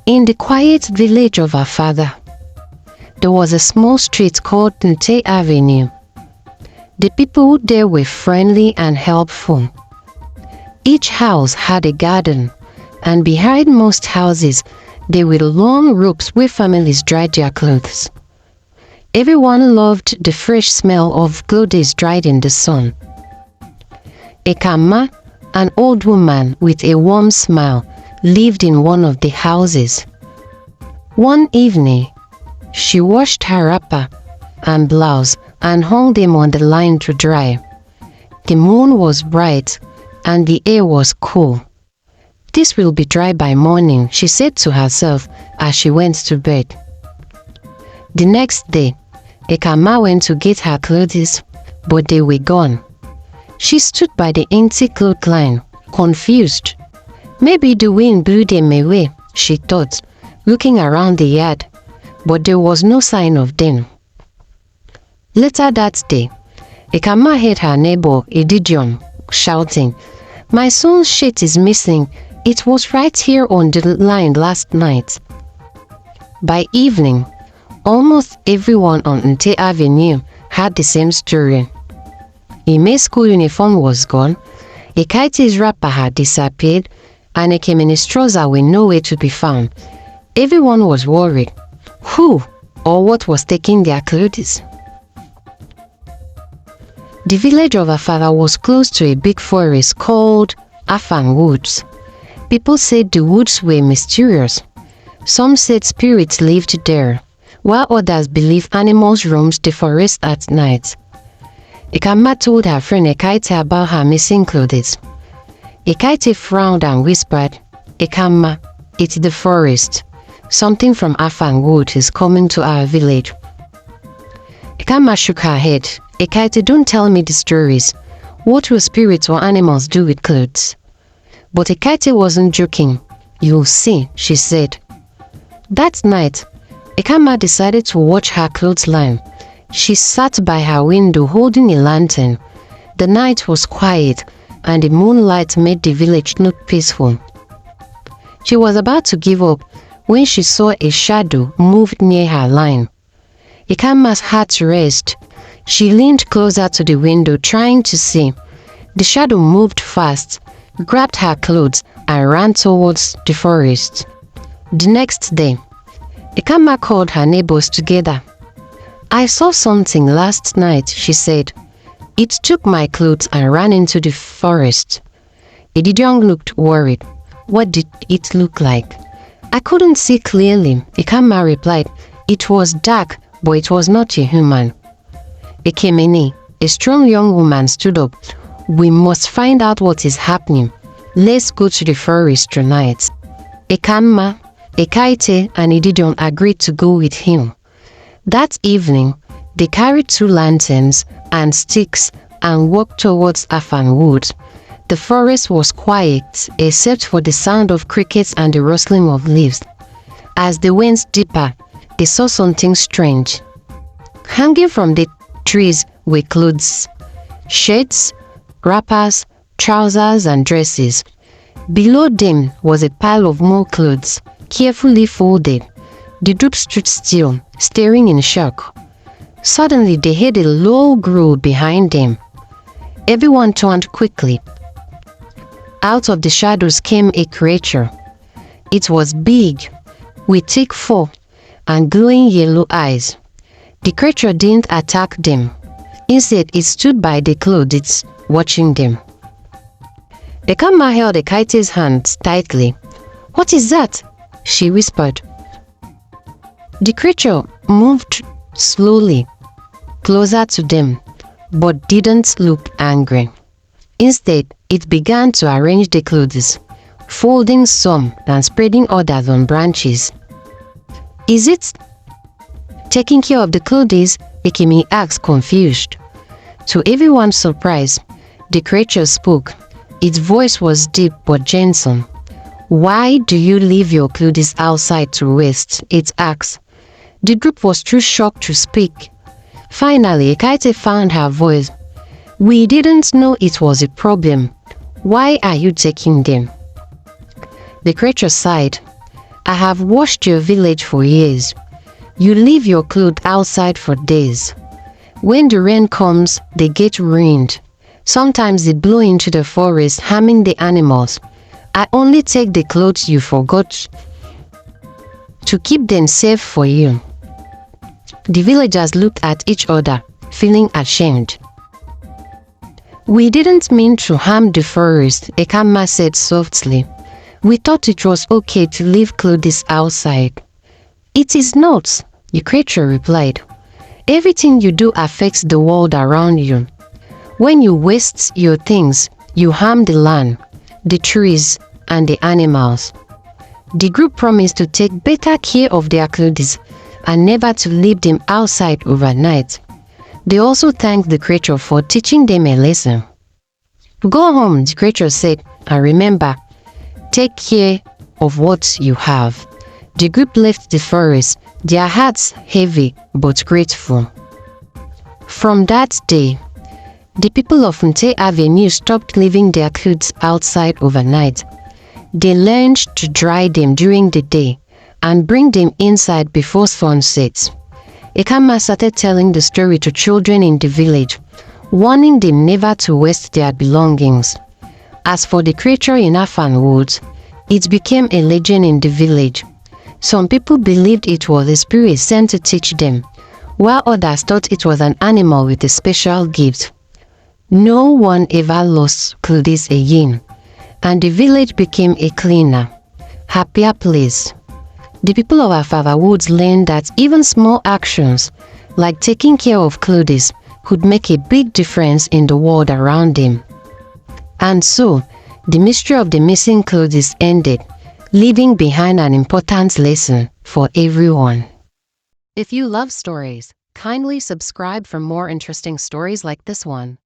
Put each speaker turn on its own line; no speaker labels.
In the quiet village of her father, there was a small street called Nte Avenue. The people there were friendly and helpful. Each house had a garden, and behind most houses, there were long ropes where families dried their clothes. Everyone loved the fresh smell of clothes dried in the sun. Ekamma, an old woman with a warm smile, lived in one of the houses. One evening, she washed her wrapper and blouse and hung them on the line to dry. The moon was bright and the air was cool. "This will be dry by morning," she said to herself as she went to bed. The next day, Ekamma went to get her clothes, but they were gone. She stood by the empty clothesline, confused. Maybe the wind blew them away, she thought, looking around the yard, but there was no sign of them. Later that day, Ekamma heard her neighbor Edidion shouting, "My son's shirt is missing. It was right here on the line last night." By evening, almost everyone on Nte Avenue had the same story. Ime's school uniform was gone, Ekai's wrapper had disappeared, and Ekemini's trousers were nowhere to be found. Everyone was worried. Who or what was taking their clothes? The village of her father was close to a big forest called Afan Woods. People said the woods were mysterious. Some said spirits lived there, while others believed animals roamed the forest at night. Ekamma told her friend Ekaite about her missing clothes. Ekaite frowned and whispered, "Ekamma, it's the forest. Something from Afan Wood is coming to our village." Ekamma shook her head. "Ekaite, don't tell me the stories. What will spirits or animals do with clothes?" But Ekaite wasn't joking. "You'll see," she said. That night, Ekamma decided to watch her clothesline. She sat by her window holding a lantern. The night was quiet, and the moonlight made the village look peaceful. She was about to give up when she saw a shadow move near her line. Ekamma's heart raced. She leaned closer to the window, trying to see. The shadow moved fast, grabbed her clothes, and ran towards the forest. The next day, Ekamma called her neighbors together. "I saw something last night," she said. "It took my clothes and ran into the forest." Edidion looked worried. "What did it look like?" "I couldn't see clearly," Ekamma replied. "It was dark, but it was not a human." Ekemini, a strong young woman, stood up. "We must find out what is happening. Let's go to the forest tonight." Ekamma, Ekaite, and Edidion agreed to go with him. That evening, they carried 2 lanterns and sticks and walked towards Afan Wood. The forest was quiet, except for the sound of crickets and the rustling of leaves. As they went deeper, they saw something strange. Hanging from the trees were clothes, shirts, wrappers, trousers, and dresses. Below them was a pile of more clothes, carefully folded. The group stood still, staring in shock. Suddenly, they heard a low growl behind them. Everyone turned quickly. Out of the shadows came a creature. It was big, with thick fur and glowing yellow eyes. The creature didn't attack them. Instead, it stood by the clothes, watching them. Ekamma held Ekaite's hand tightly. "What is that?" she whispered. The creature moved slowly, closer to them, but didn't look angry. Instead, it began to arrange the clothes, folding some and spreading others on branches. "Is it taking care of the clothes?" Ekemi asked, confused. To everyone's surprise, the creature spoke. Its voice was deep but gentle. "Why do you leave your clothes outside to waste?" it asked. The group was too shocked to speak. Finally, Ekaite found her voice. "We didn't know it was a problem. Why are you taking them?" The creature sighed. I have watched your village for years. You leave your clothes outside for days. When the rain comes, they get ruined. Sometimes they blow into the forest, harming the animals. I only take the clothes you forgot to keep them safe for you." The villagers looked at each other, feeling ashamed. "We didn't mean to harm the forest," Ekamma said softly. "We thought it was okay to leave clothes outside." "It is not," the creature replied. "Everything you do affects the world around you. When you waste your things, you harm the land, the trees, and the animals." The group promised to take better care of their clothes and never to leave them outside overnight. They also thanked the creature for teaching them a lesson. "Go home," the creature said, "and remember, take care of what you have." The group left the forest, their hearts heavy but grateful. From that day, the people of Nte Avenue stopped leaving their clothes outside overnight. They learned to dry them during the day and bring them inside before sunset. Ekamma started telling the story to children in the village, warning them never to waste their belongings. As for the creature in Afan Woods, it became a legend in the village. Some people believed it was a spirit sent to teach them, while others thought it was an animal with a special gift. No one ever lost clothes again, and the village became a cleaner, happier place. The people of Afava Woods learned that even small actions, like taking care of clothes, could make a big difference in the world around them. And so, the mystery of the missing clothes ended, leaving behind an important lesson for everyone. If you love stories, kindly subscribe for more interesting stories like this one.